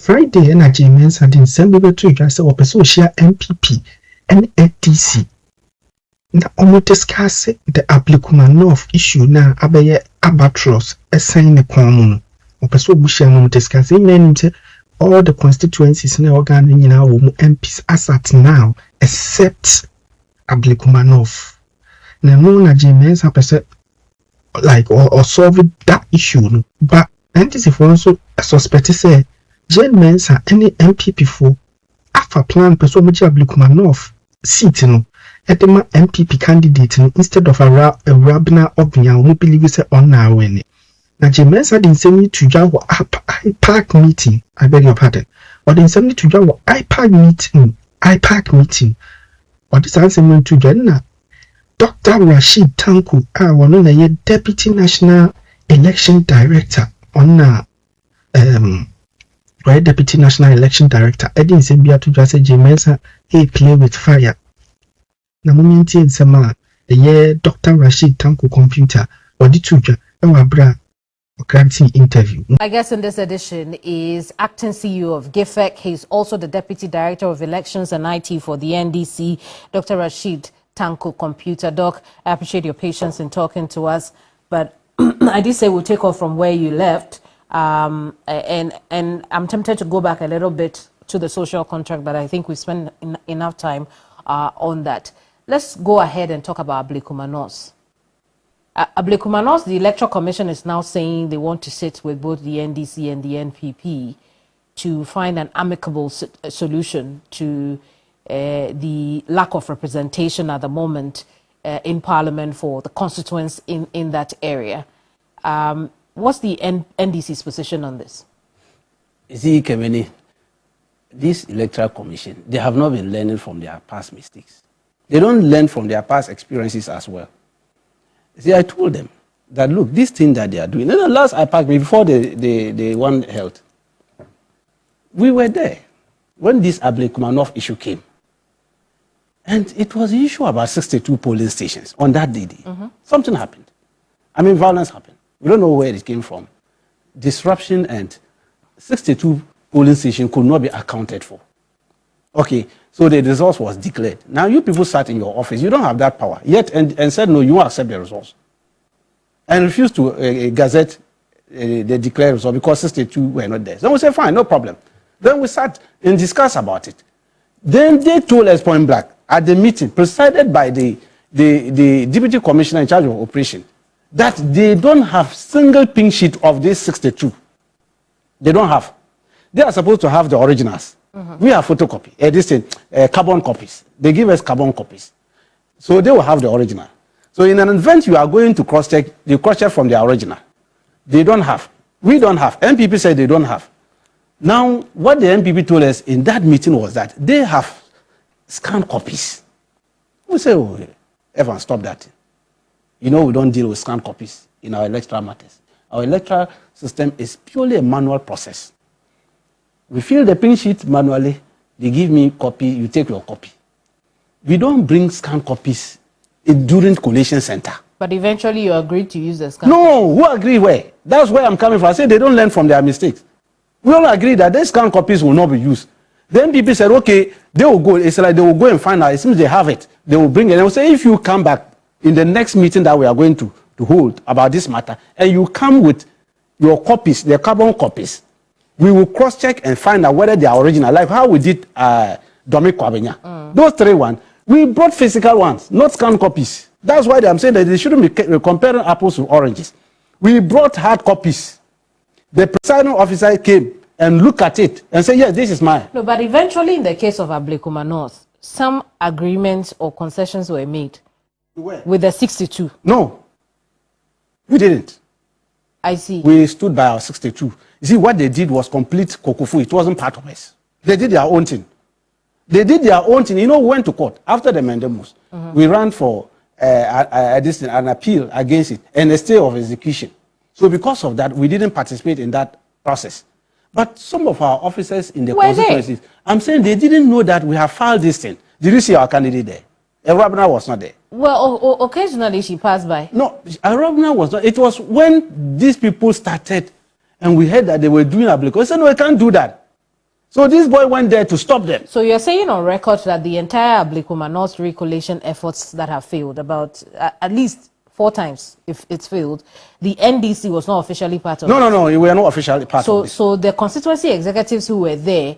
Friday and a Mensah didn't send me to just a share MPP and NDC. Na omo discuss the Ablekuma North issue na abeye abatros assign the common. Opeso bushia no discuss all the constituencies in the organ in our MPs as at now except Ablekuma North. Na no na Mensah person like or solve that issue, but NDC for also suspect say Mensah any MPP for afa plan person which Ablekuma North seat no Edema MPP candidate instead of a Rabna Obia who believes on now when na Mensah didn't send me to Jawa IPAC meeting. I beg your pardon. Or didn't send me to Jawa IPAC meeting. Or this answer me to Jenna. Dr. Rashid Tanku, one of the Deputy National Election Director on Deputy National Election Director. I didn't send me to just say Mensah play with fire. Na moment in sama the Dr. Rashid Tanku computer or the tuja bra granting interview. My guest in this edition is acting CEO of GIFEC. He's also the Deputy Director of Elections and IT for the NDC, Dr. Rashid Tanku computer. Doc, I appreciate your patience in talking to us, but I did say we'll take off from where you left, and I'm tempted to go back a little bit to the social contract, but I think we spent enough time on that. Let's go ahead and talk about Ablekuma North. Ablekuma North, the Electoral Commission is now saying they want to sit with both the NDC and the NPP to find an amicable solution to the lack of representation at the moment in Parliament for the constituents in that area. What's the NDC's position on this? You see, Kemeni, this Electoral Commission, they have not been learning from their past mistakes. They don't learn from their past experiences as well. See, I told them that, look, this thing that they are doing, in the last IPAC, before the one held, we were there when this Ablekuma North issue came. And it was an issue about 62 polling stations on that day. Something happened. I mean, violence happened. We don't know where it came from. Disruption, and 62 polling stations could not be accounted for. Okay, so the results was declared. Now you people sat in your office, you don't have that power yet, and said no, you won't accept the results, and refused to gazette the declared result because 62 were not there. Then we said fine, no problem. Then we sat and discussed about it. Then they told us point blank at the meeting presided by the Deputy Commissioner in charge of operation that they don't have single pink sheet of this 62. They don't have. They are supposed to have the originals. We have photocopy, carbon copies. They give us carbon copies. So they will have the original. So in an event you are going to cross-check, they cross-check from the original. They don't have. We don't have. NPP said they don't have. Now, what the NPP told us in that meeting was that they have scanned copies. We say, oh, Evan, stop that. You know we don't deal with scanned copies in our electoral matters. Our electoral system is purely a manual process. We fill the pink sheet manually, they give me copy, you take your copy. We don't bring scanned copies during collation center. But eventually you agreed to use the scan. No, who agree where? That's where I'm coming from. I say they don't learn from their mistakes. We all agree that these scanned copies will not be used. Then people said, okay, they will go. It's like they will go and find out. It seems they have it. They will bring it. They will say, if you come back in the next meeting that we are going to hold about this matter, and you come with your copies, the carbon copies, we will cross-check and find out whether they are original, like how we did Dominic Kwabenya. Those 3 ones, we brought physical ones, not scanned copies. That's why I'm saying that they shouldn't be comparing apples to oranges. We brought hard copies. The presiding officer came and looked at it and said, yes, this is mine. No, but eventually in the case of Ablekuma North, some agreements or concessions were made with the 62. No, we didn't. I see. We stood by our 62. You see, what they did was complete kokufu. It wasn't part of us. They did their own thing. They did their own thing. You know, we went to court after the Mendemus. We ran for an appeal against it and a stay of execution. So because of that, we didn't participate in that process. But some of our officers in the constituencies, I'm saying they didn't know that we have filed this thing. Did you see our candidate there? Arabna was not there. Well, occasionally she passed by. No, Arabna was not. It was when these people started and we heard that they were doing Ablekuma. I said, no, I can't do that. So this boy went there to stop them. So you're saying on record that the entire Ablekuma North recollation efforts that have failed, about at least 4 times, if it's failed, the NDC was not officially part of it? No, we were not officially part of it. So the constituency executives who were there,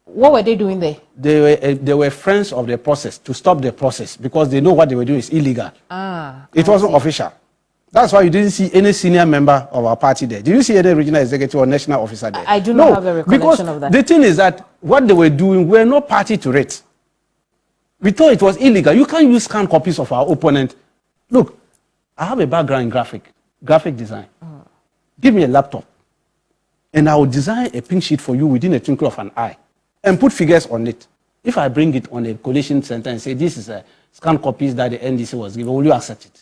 what were they doing there? They were friends of the process, to stop the process, because they know what they were doing is illegal. It wasn't official. That's why you didn't see any senior member of our party there. Did you see any regional executive or national officer there? I do not have a recollection of that. The thing is that what they were doing, we're not party to it. We thought it was illegal. You can't use scanned copies of our opponent. Look, I have a background in graphic design. Give me a laptop, and I will design a pink sheet for you within a twinkle of an eye, and put figures on it. If I bring it on a collation center and say this is a scanned copies that the NDC was given, will you accept it?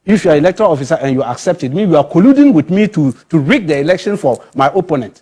If you are an electoral officer and you accept it, means you are colluding with me to rig the election for my opponent.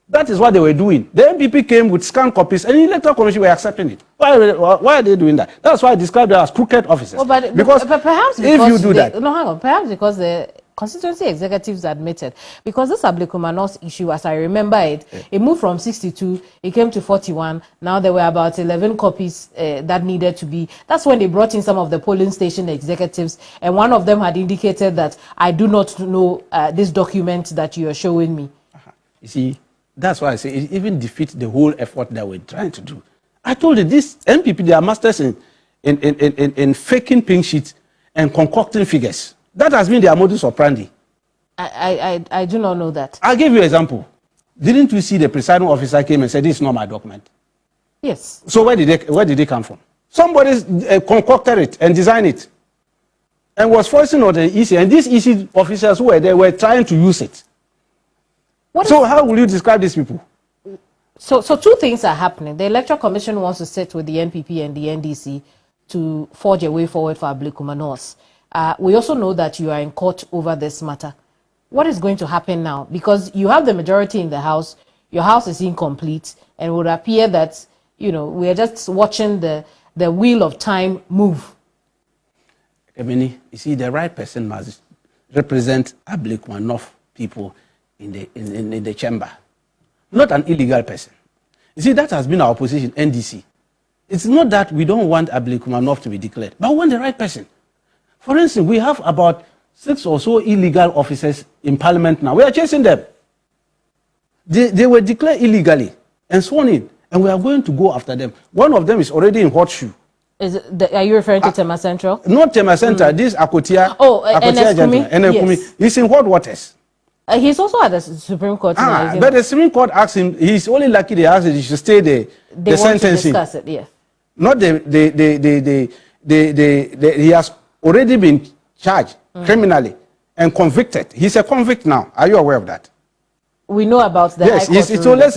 That is what they were doing. The MPP came with scanned copies, and the electoral commission were accepting it. Why are they doing that? That's why I described them as crooked officers. Oh, but perhaps if you do that, no, hang on. Perhaps because the constituency executives admitted, because this Ablekuma North issue, as I remember it, it moved from 62, it came to 41. Now there were about 11 copies that needed to be. That's when they brought in some of the polling station executives, and one of them had indicated that I do not know this document that you are showing me. You see, that's why I say it even defeats the whole effort that we're trying to do. I told you, this MPP, they are masters in faking pink sheets and concocting figures. That has been their modus operandi. I do not know that. I'll give you an example. Didn't you see the presiding officer came and said, this is not my document? Yes. So where did they come from? Somebody concocted it and designed it and was forcing on the EC. And these EC officers who were there were trying to use it. So how will you describe these people? So 2 things are happening. The Electoral Commission wants to sit with the NPP and the NDC to forge a way forward for Ablekuma North. We also know that you are in court over this matter. What is going to happen now? Because you have the majority in the House, your House is incomplete, and it would appear that, you know, we are just watching the wheel of time move. Emini, you see, the right person must represent Ablekuma North people in the chamber, not an illegal person. You see, that has been our position, NDC. It's not that we don't want Ablekuma North to be declared, but we want the right person. For instance, we have about 6 or so illegal officers in Parliament now. We are chasing them. They were declared illegally and sworn in, and we are going to go after them. One of them is already in horseshoe. Are you referring to Tema Central? Not Tema Central. This Akotia. Ablekuma. Yes. He's in hot waters. He's also at the Supreme Court. But the Supreme Court asked him, he's only lucky they asked him he should stay there. They want to discuss it, yes. Not he has already been charged criminally and convicted. He's a convict now. Are you aware of that? We know about the High Court. It's always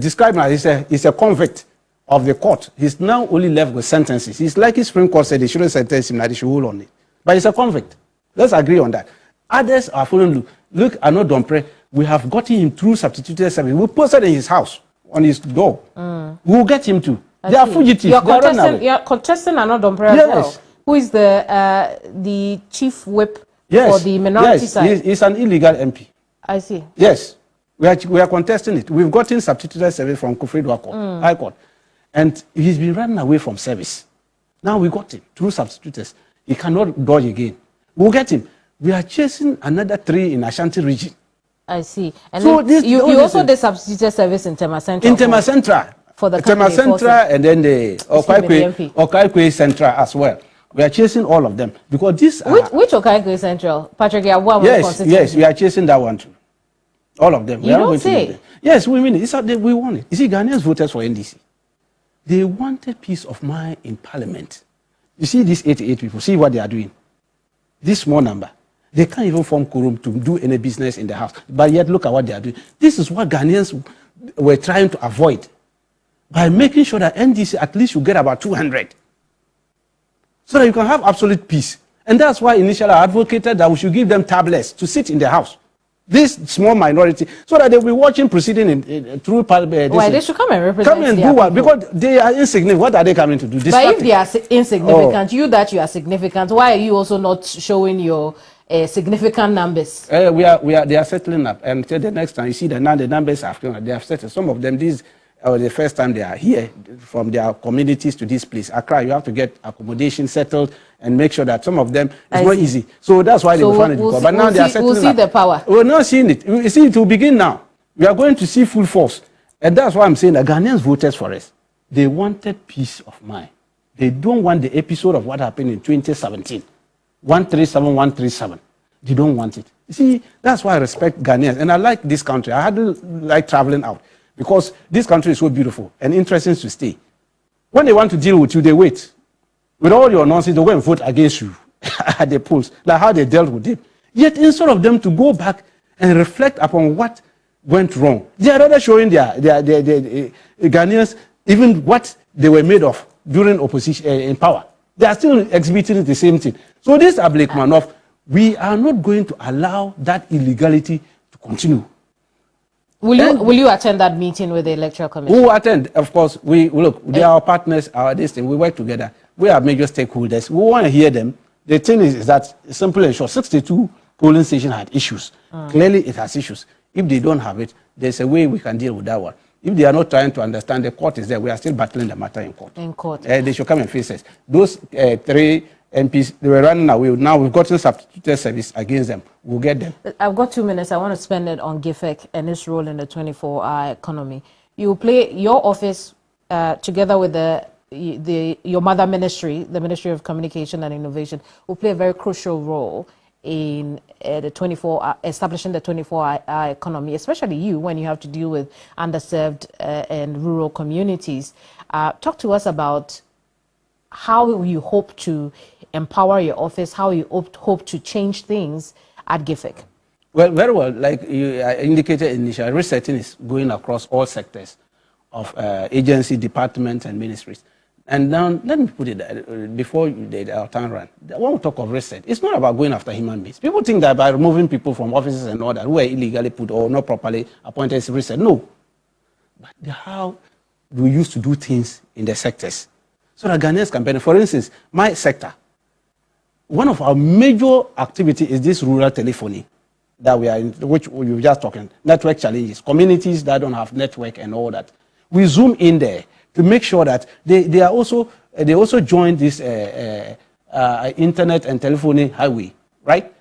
described as he's a convict of the court. He's now only left with sentences. He's like his Supreme Court said they shouldn't sentence him, that they should hold on it. But he's a convict. Let's agree on that. Others are following. Look, Arnaud Dompré, we have gotten him through substituted service. We posted in his house, on his door. We will get him too. They are fugitives. You're contesting Arnaud Dompré as well, who is the chief whip for the minority side. Yes, he's an illegal MP. I see. Yes, we are contesting it. We've gotten substituted service from Kufri High Court, and he's been running away from service. Now we got him through substitutes. He cannot dodge again. We'll get him. We are chasing another 3 in Ashanti region. I see. And so you also did substituted service in Tema Central. In Tema Central. For the Tema Central and then the Okaikwe Central as well. We are chasing all of them because these are... Which Okaikwe Central? Patrick Yabua? Yes, we are chasing that one too. All of them. You don't say? Yes, we mean it. We want it. You see, Ghanaians voters for NDC. They wanted peace of mind in Parliament. You see these 88 people, see what they are doing. This small number. They can't even form quorum to do any business in the house. But yet, look at what they are doing. This is what Ghanaians were trying to avoid by making sure that NDC at least you get about 200 so that you can have absolute peace. And that's why initially I advocated that we should give them tablets to sit in the house. This small minority, so that they'll be watching proceeding through Parliament. Why they should come and represent? Come and do what? Because they are insignificant. What are they coming to do? But if they are insignificant, you are significant. Why are you also not showing your significant numbers. They are settling up, and until the next time you see the numbers after they have settled. Some of them these are the first time they are here from their communities to this place. Accra, you have to get accommodation settled and make sure that some of them it's not easy. So that's why they will find it difficult. But now they are settling up. We'll see the power. We're not seeing it. You see, it will begin now. We are going to see full force, and that's why I'm saying the Ghanaians voted for us. They wanted peace of mind. They don't want the episode of what happened in 2017. 137. They don't want it. You see, that's why I respect Ghanaians. And I like this country. I hadn't like traveling out because this country is so beautiful and interesting to stay. When they want to deal with you, they wait. With all your nonsense, they go and vote against you at the polls, like how they dealt with it. Yet instead of them to go back and reflect upon what went wrong, they are rather showing their Ghanaians even what they were made of during opposition in power. They are still exhibiting the same thing. So this Ablekuma North, we are not going to allow that illegality to continue. Will you attend that meeting with the Electoral Commission? We will attend, of course. We they are our partners, this thing. We work together. We are major stakeholders. We want to hear them. The thing is that simple and short. 62 polling stations had issues. Clearly, it has issues. If they don't have it, there's a way we can deal with that one. If they are not trying to understand, the court is there. We are still battling the matter in court. They should come and face us. Those 3 MPs, they were running away. Now we've gotten substituted service against them. We'll get them. I've got 2 minutes. I want to spend it on GIFEC and its role in the 24-hour economy. You will play your office together with your mother ministry, the Ministry of Communication and Innovation, will play a very crucial role in establishing the 24-hour economy, especially you when you have to deal with underserved and rural communities. Talk to us about how you hope to empower your office, how you hope to change things at GIFEC. Well, very well. Like you indicated initially, resetting is going across all sectors of agency, departments, and ministries. And now, let me put it before our time run. When we talk of reset, it's not about going after human beings. People think that by removing people from offices and all that, who are illegally put or not properly appointed, is reset. No. But how we used to do things in the sectors. So that Ghanaians can benefit. For instance, my sector, one of our major activities is this rural telephony that we are in, which we were just talking, network challenges, communities that don't have network and all that. We zoom in there to make sure that they also join this internet and telephony highway, right?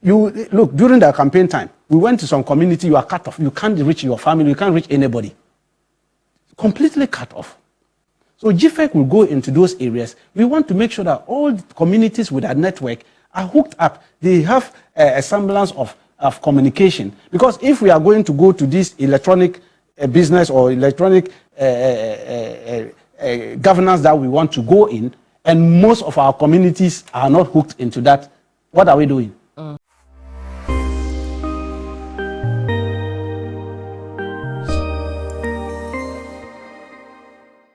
You look, during the campaign time, we went to some community, you are cut off. You can't reach your family, you can't reach anybody. Completely cut off. So GIFEC will go into those areas. We want to make sure that all the communities with a network are hooked up. They have a semblance of communication. Because if we are going to go to this electronic business or electronic governance that we want to go in, and most of our communities are not hooked into that, what are we doing?